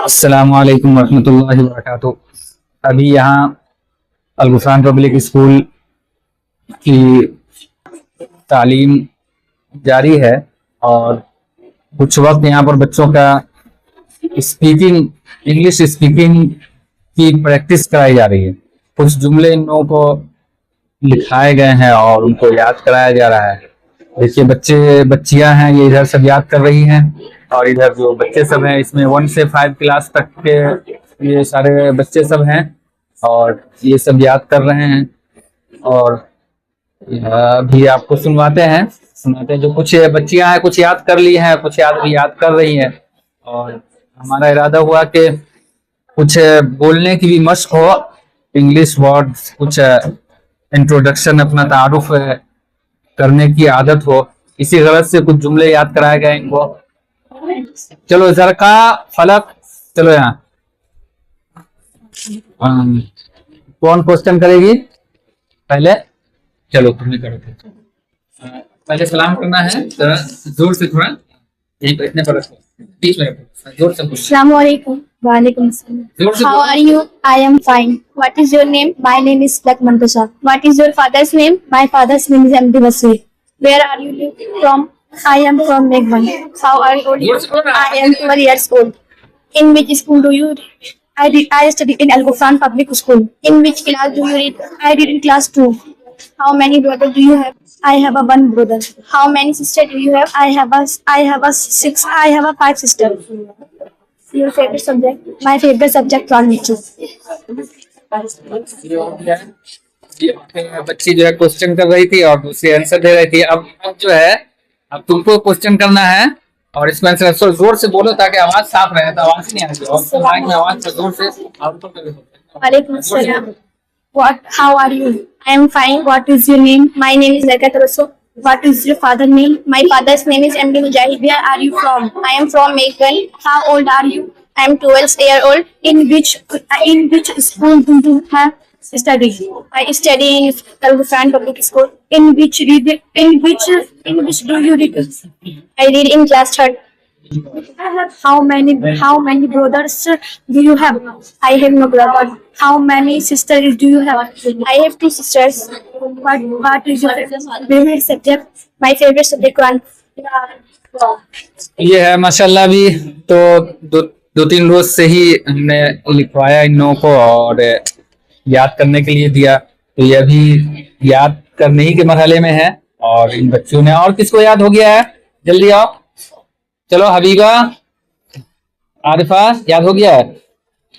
अस्सलाम वालेकुम रहमतुल्लाहि व बरकातुहू। अभी यहाँ अल-गुफरान पब्लिक स्कूल की तालीम जारी है और कुछ वक्त यहाँ पर बच्चों का स्पीकिंग, इंग्लिश स्पीकिंग की प्रैक्टिस कराई जा रही है। कुछ जुमले इन लोगों को लिखाए गए हैं और उनको याद कराया जा रहा है। देखिए बच्चे बच्चियां हैं, ये इधर सब याद कर रही हैं और इधर जो बच्चे सब हैं, इसमें 1 से 5 क्लास तक के ये सारे बच्चे सब हैं और ये सब याद कर रहे हैं। और भी आपको सुनाते हैं जो कुछ बच्चियां हैं कुछ याद कर ली हैं, कुछ याद कर रही हैं और हमारा इरादा हुआ कि कुछ बोलने की भी मशक हो, इंग्लिश वर्ड्स, कुछ इंट्रोडक्शन, अपना तारुफ करने की आदत हो। इसी गरज से कुछ जुमले याद कराए गए इनको। चलो जरका फलक, चलो यहाँ कौन क्वेश्चन करेगी पहले? चलो तुम्हें करो। पहले सलाम करना है, जोर से थोड़ा, इतने पर बीच में जोर से। Assalamu alaikum. Wa alaikum assalam. How are you? I am fine. What is your name? My name is Lakman Tushar. What is your father's name? My father's name is MD Wasir. Where are you from? I am from Megwan. How are you? I am 12 years old. In which school do you read? I study in Al-Ghufran Public School. In which class do you read? I read in class 2. How many brothers do you have? I have a 1 brother. How many sisters do you have? I have a 6. I have a 5 sisters. Your favorite subject? My favorite subject Quran. बच्ची जो है question कर रही थी और दूसरी answer दे रही थी। अब जो है, अब तुमको क्वेश्चन करना है और इसमें आंसर जोर से बोलो ताकि आवाज साफ रहे। तो आवाज नहीं आती और माइक में आवाज जोर से वालेकुम अस्सलाम. How are you? I am fine. What is your name? My name is Zakat Rasul. What is your father's name? My father's name is MD Mujahid. Where are you from? I am from Meghan. How old are you? I am 12 years old. In which school do you have study? I study in Al-Ghufran Public School. In which do you read? I read in class 3rd. How many brothers do you have? I have no brother. How many sisters do you have? I have 2 sisters. What is your favorite subject? My favorite subject Quran. ये है माशाल्लाह। भी तो 2-3 रोज से ही हमने लिखवाया इन लोगों को और याद करने के लिए दिया, तो ये अभी याद करने ही के मरहले में है। और इन बच्चों ने, और किसको याद हो गया है? जल्दी आओ, चलो हबीबा, आरिफा, याद हो गया है?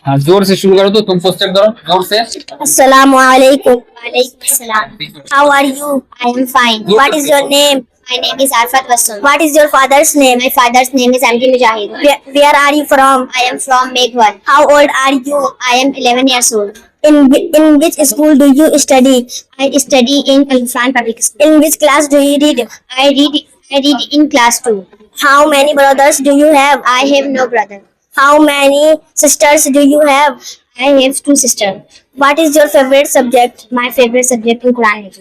हाँ, जोर से शुरू करो। तो तुम क्वेश्चन करो जोर से। Assalamu alaikum. Walaikum assalam. How are you? I am fine. What is your name? My name is Arfat Wasson. What is your father's name? My father's name is MD Mujahid. Where are you from? I am from Megwan. How old are you? I am 11 years old. In which school do you study? I study in Al-Ghufran Public School. In which class do you read? I read in class 2. How many brothers do you have? I have no brother. How many sisters do you have? I have 2 sisters. What is your favorite subject? My favorite subject is Quran.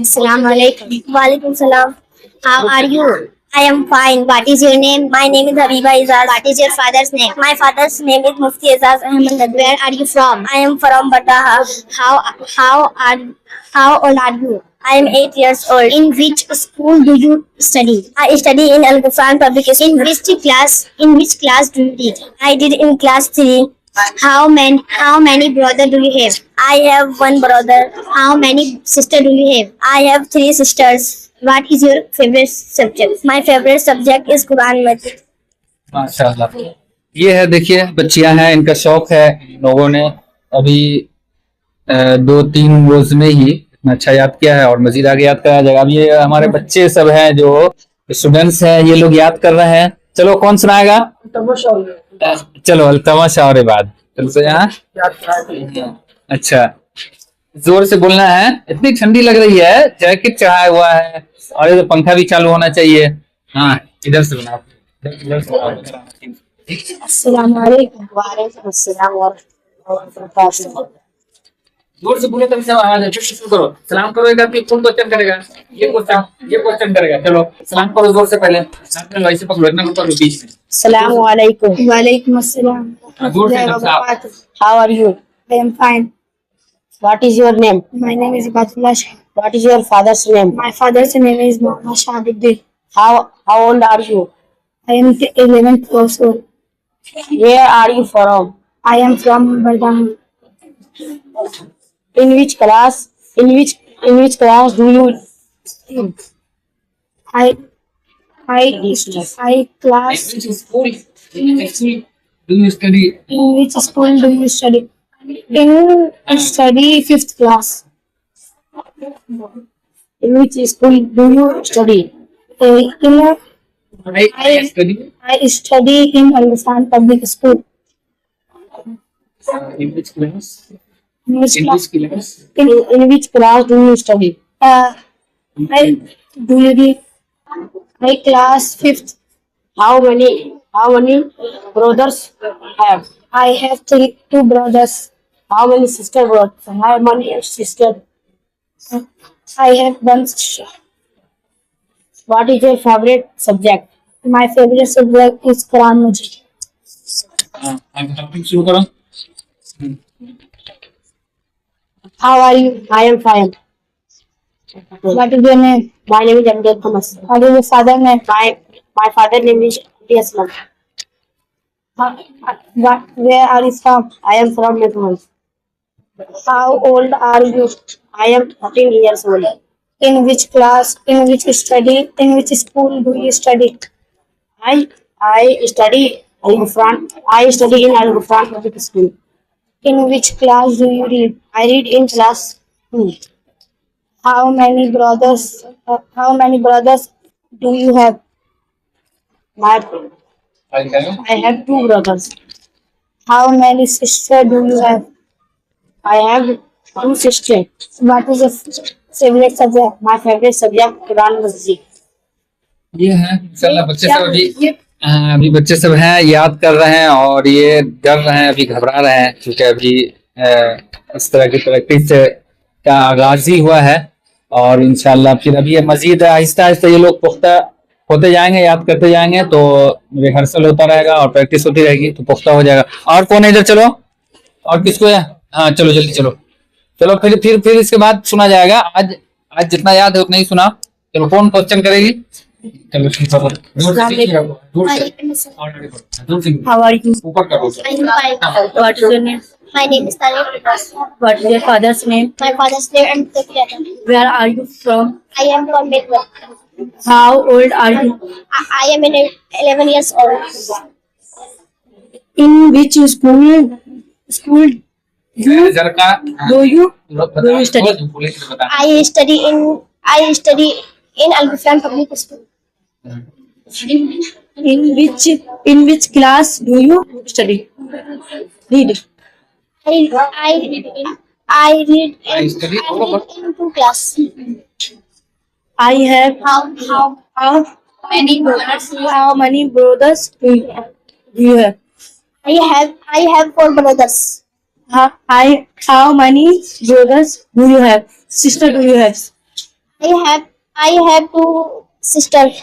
Assalamu alaikum. Walaikum salam. How are you? I am fine. What is your name? My name is Habiba Izaz. What is your father's name? My father's name is Mufti Izaz Ahmed. Where are you from? I am from Bataha. How old are you? I am 8 years old. In which school do you study? I study in Al-Ghufran Public School. In which class do you read? I did in class 3. How many brothers do you have? I have 1 brother. How many sisters do you have? I have 3 sisters. What is your favorite subject? My favorite subject is Quran Majid. माशाल्लाह। ये है, देखिए बच्चियां हैं, इनका शौक है। लोगों ने अभी 2-3 रोज में ही अच्छा याद किया है और मजीद आगे याद कराया जाएगा। अब ये हमारे बच्चे सब हैं जो स्टूडेंट्स हैं, ये लोग याद कर रहे हैं। चलो कौन सुनाएगा? चलो अल्तमश और बाद चलो यहाँ। अच्छा, जोर से बोलना है। इतनी ठंडी लग रही है, जैकेट चढ़ाया हुआ है और ये पंखा भी चालू होना चाहिए। हाँ, इधर से बनाओ। Assalamu alaikum. Wa alaikum assalam wa rahmatullahi wa barakatuh. जोर से बोले तभी सब आवाज है। शुरू करो, सलाम करो। एक आदमी कौन क्वेश्चन करेगा? ये क्वेश्चन करेगा। चलो सलाम करो जोर से पहले। साथ में वैसे पकड़ो, इतना पकड़ो बीच में। Assalamu alaikum. Walaikum assalam. जोर से एकदम साफ। How are you? I am fine. What is your name? My name is Batullah Shah. What is your father's name? My father's name is Muhammad Shahabuddin. How old are you? I am 11th years old. Where are you from? I am from Bardhan. In which class? In which class do you? I class. Which school do you study? In which school do you study? In study 5th class. In which school do you study? I study I study in Al-Ghufran Public School. in which class? In which In class? which class? In which class do you study? I do you read? I class 5th. How many brothers have? I have two brothers. How many brothers? How many sisters? I have one sister. What is your favorite subject? My favorite subject is Quran Majid. अब topic शुरू करो। How are you? I am fine. What is your name? My name is Amjad Thomas. What is your father's name? My father's name is Aslam. Where are you from? I am from Nepal. How old are you? I am 13 years old. In which class? In which study? In which school do you study? I study I study in Al Ghufran Public School. In which class do you read? I read in class 2. How many brothers? Do you have? I have 2 brothers. How many sisters do you have? I have 2 sisters. What is your favorite subject? My favorite subject Quran Majid. ये है इंशाल्लाह बच्चे सब अभी बच्चे सब हैं, याद कर रहे हैं और ये डर रहे हैं, अभी घबरा रहे हैं क्योंकि अभी इस तरह की प्रैक्टिस का आगाज ही हुआ है। और इंशाल्लाह फिर अभी ये मजीद आहिस्ता आहिस्ता ये लोग पुख्ता होते जाएंगे, याद करते जाएंगे, तो रिहर्सल होता रहेगा और प्रैक्टिस होती रहेगी तो पुख्ता हो जाएगा। और कौन है इधर? चलो, और किसको है? हाँ चलो जल्दी चलो। चलो फिर इसके बाद सुना जाएगा। आज जितना याद है उतना ही सुना। चलो कौन क्वेश्चन करेगी? चलो How are you? ऊपर करो। I am fine. What is your name? My name is Tanya. What is your father's name? My father's name and Tafiata. Where are you from? I am from Bedouin. How old are you? I am 11 years old. In which school do you study? I study in Al Ghufran Public School. In which class do you study? Read. I read in 2 class. I have How many brothers? how many brothers do you have? I have 4 brothers. How many brothers do you have? Sister do you have? I have 2 sisters.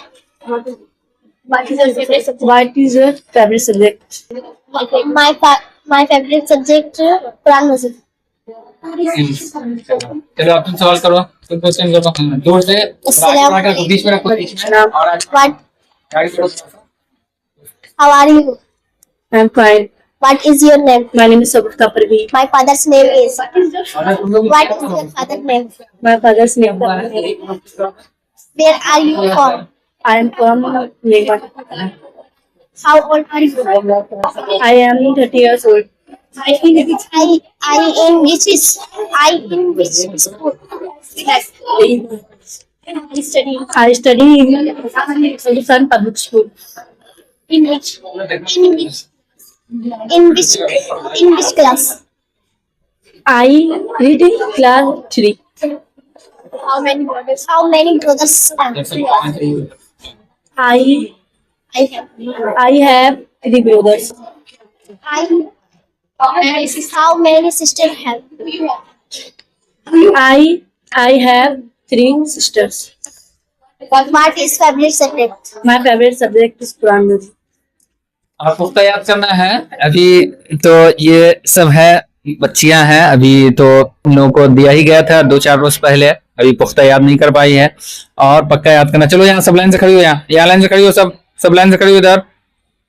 What is your favorite subject? What is your favorite subject? My favorite subject Quran Majid. चलो अब तुम सवाल करो, तुम question करो जोर से। बीच में रखो और What? How are you? I'm fine. What is your name? My name is Sabita Parveen. My father's name is. What is your father's name? My father's name. Where are you from? I am from Nepal. How old are you? I am 30 years old. I in which school? I study in Sun Public School. In which class? I read in class 3. How many brothers? How many brothers? I have 3 brothers. How many sisters have you? I have 3 sisters. What is favorite subject? My favorite subject is Quran. और पुख्ता याद करना है अभी। तो ये सब है, बच्चियां हैं अभी, तो उन लोगों को दिया ही गया था 2-4 रोज पहले, अभी पुख्ता याद नहीं कर पाई है और पक्का याद करना। चलो यहाँ सब लाइन से खड़ी हो, यहाँ लाइन से खड़ी हो, सब लाइन से खड़ी हो, इधर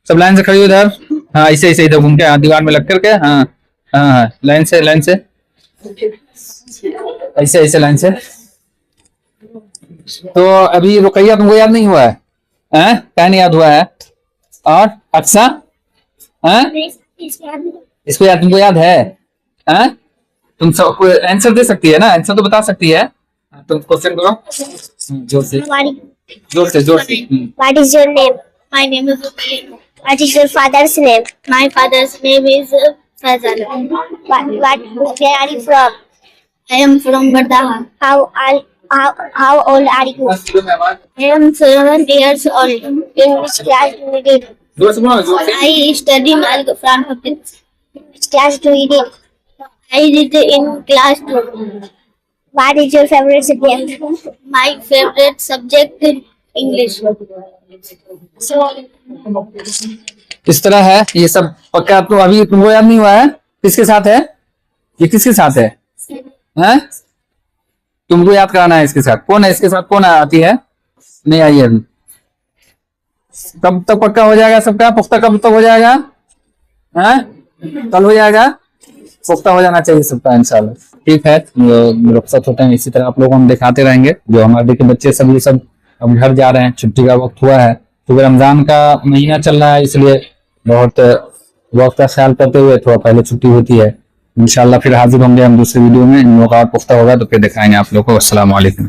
सब लाइन से खड़ी हो, इधर। हाँ ऐसे ऐसे इधर घूम के, हाँ दीवार में लग करके, हाँ हाँ हाँ लाइन से ऐसे ऐसे लाइन से। तो अभी रुकैया तुमको याद नहीं हुआ है? क्या नहीं याद हुआ है? और अक्सा इसको याद, तुमको याद है? तुम सब आंसर दे सकती है ना, आंसर तो बता सकती है। तुम क्वेश्चन करो जोर से जोर से। What is your name? My name is Ruqayya. What is your father's name? My father's name is Fazal. Where are you from? I am from Bardaha. How old are you? I am 7 years old. In which class do you read? I study in Al Ghufran Public. Which class do you read? I read in class 2. What is your favorite subject? My favorite subject is English. So, इस तरह है ये सब। पक्का तो अभी तुमको याद नहीं हुआ है? किसके साथ है ये? किसके साथ है? तुमको याद कराना है इसके साथ। कौन है इसके साथ? कौन आती है? नहीं आई अभी। कब तक पक्का हो जाएगा सबका? पुख्ता कब तक हो जाएगा? कल हो जाएगा? पुख्ता हो जाना चाहिए सबका इंशाल्लाह। ठीक है, रुखसत होते हैं इसी तरह आप लोगों को हम दिखाते रहेंगे। जो हमारे देखे बच्चे सब ये सब अब घर जा रहे हैं, छुट्टी का वक्त हुआ है, तो रमजान का महीना चल रहा है, इसलिए बहुत वक्त का ख्याल करते हुए थोड़ा पहले छुट्टी होती है। इंशाल्लाह फिर हाजिर होंगे हम दूसरे वीडियो में। इन लोगों का पुख्ता होगा तो फिर दिखाएंगे आप लोगों को। अस्सलाम वालेकुम।